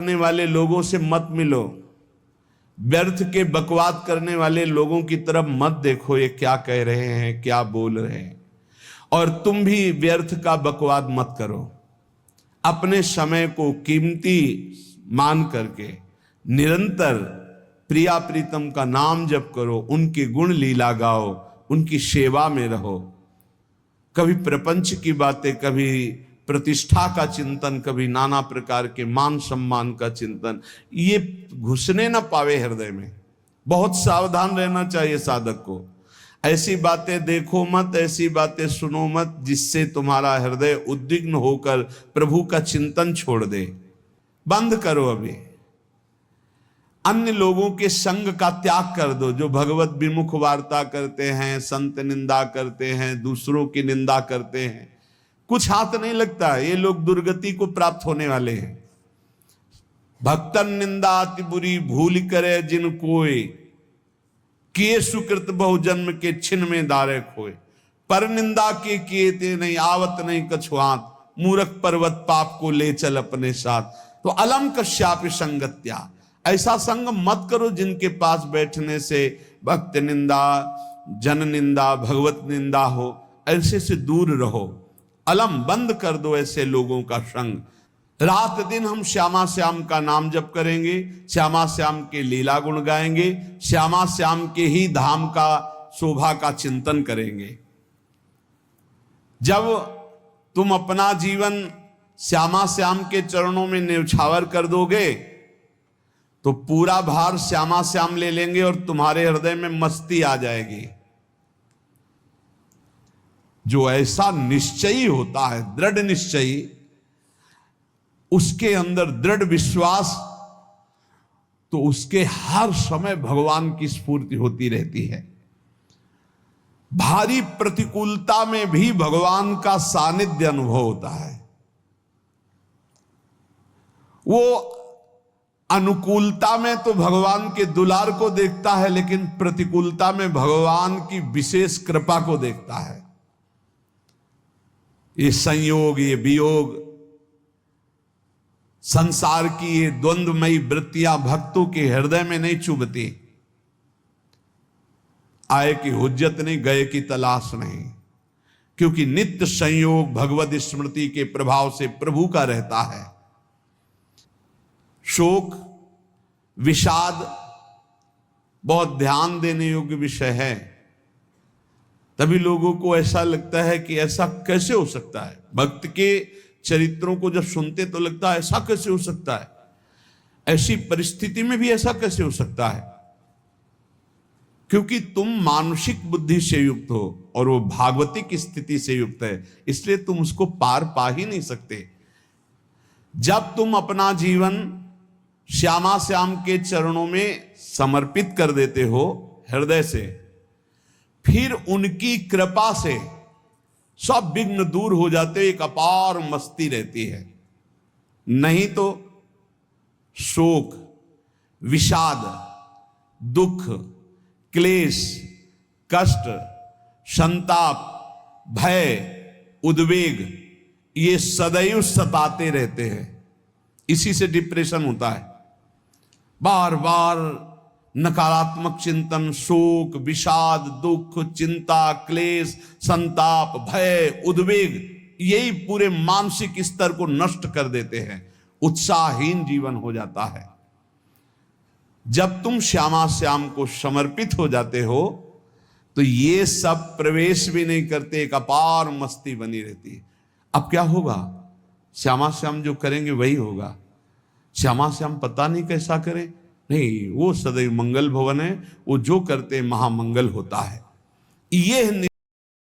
करने वाले लोगों से मत मिलो, व्यर्थ के बकवाद करने वाले लोगों की तरफ मत देखो, ये क्या कह रहे हैं, क्या बोल रहे हैं। और तुम भी व्यर्थ का बकवाद मत करो। अपने समय को कीमती मान करके निरंतर प्रिया प्रीतम का नाम जप करो, उनके गुण लीला गाओ, उनकी सेवा में रहो। कभी प्रपंच की बातें, कभी प्रतिष्ठा का चिंतन, कभी नाना प्रकार के मान सम्मान का चिंतन, ये घुसने ना पावे हृदय में। बहुत सावधान रहना चाहिए साधक को। ऐसी बातें देखो मत, ऐसी बातें सुनो मत जिससे तुम्हारा हृदय उद्विग्न होकर प्रभु का चिंतन छोड़ दे। बंद करो अभी। अन्य लोगों के संग का त्याग कर दो, जो भगवत विमुख वार्ता करते हैं, संत निंदा करते हैं, दूसरों की निंदा करते हैं। कुछ हाथ नहीं लगता, ये लोग दुर्गति को प्राप्त होने वाले हैं। भक्तन निंदा अति बुरी भूल करे जिन कोय, किए सुकृत बहु जन्म के छिन में दारे खोए। पर निंदा के किए ते नहीं, आवत नहीं कछुआत, मूर्ख पर्वत पाप को ले चल अपने साथ। तो अलम कश्यापि संगत्या, ऐसा संग मत करो जिनके पास बैठने से भक्त निंदा, जन निंदा, भगवत निंदा हो। ऐसे से दूर रहो। अलम, बंद कर दो ऐसे लोगों का संग। रात दिन हम श्यामा श्याम का नाम जप करेंगे, श्यामा श्याम के लीला गुण गाएंगे, श्यामा श्याम के ही धाम का शोभा का चिंतन करेंगे। जब तुम अपना जीवन श्यामा श्याम के चरणों में न्यौछावर कर दोगे तो पूरा भार श्यामा श्याम ले लेंगे और तुम्हारे हृदय में मस्ती आ जाएगी। जो ऐसा निश्चयी होता है, दृढ़ निश्चयी, उसके अंदर दृढ़ विश्वास, तो उसके हर समय भगवान की स्फूर्ति होती रहती है। भारी प्रतिकूलता में भी भगवान का सानिध्य अनुभव होता है। वो अनुकूलता में तो भगवान के दुलार को देखता है, लेकिन प्रतिकूलता में भगवान की विशेष कृपा को देखता है। ये संयोग, ये वियोग, संसार की ये द्वंद्वमयी वृत्तियां भक्तों के हृदय में नहीं चुभती। आए की हुज्जत नहीं, गए की तलाश नहीं, क्योंकि नित्य संयोग भगवत स्मृति के प्रभाव से प्रभु का रहता है। शोक, विषाद बहुत ध्यान देने योग्य विषय है। तभी लोगों को ऐसा लगता है कि ऐसा कैसे हो सकता है। भक्त के चरित्रों को जब सुनते तो लगता है ऐसा कैसे हो सकता है, ऐसी परिस्थिति में भी ऐसा कैसे हो सकता है। क्योंकि तुम मानसिक बुद्धि से युक्त हो और वो भागवतिक स्थिति से युक्त है, इसलिए तुम उसको पार पा ही नहीं सकते। जब तुम अपना जीवन श्यामा श्याम के चरणों में समर्पित कर देते हो हृदय से, फिर उनकी कृपा से सब विघ्न दूर हो जाते, एक अपार मस्ती रहती है। नहीं तो शोक, विषाद, दुख, क्लेश, कष्ट, संताप, भय, उद्वेग, ये सदैव सताते रहते हैं। इसी से डिप्रेशन होता है। बार बार नकारात्मक चिंतन, शोक, विषाद, दुख, चिंता, क्लेश, संताप, भय, उद्वेग, यही पूरे मानसिक स्तर को नष्ट कर देते हैं। उत्साहहीन जीवन हो जाता है। जब तुम श्यामा श्याम को समर्पित हो जाते हो तो ये सब प्रवेश भी नहीं करते, एक अपार मस्ती बनी रहती है। अब क्या होगा? श्यामा श्याम जो करेंगे वही होगा। श्यामा श्याम पता नहीं कैसा करें, नहीं, वो सदैव मंगल भवन है, वो जो करते महामंगल होता है। ये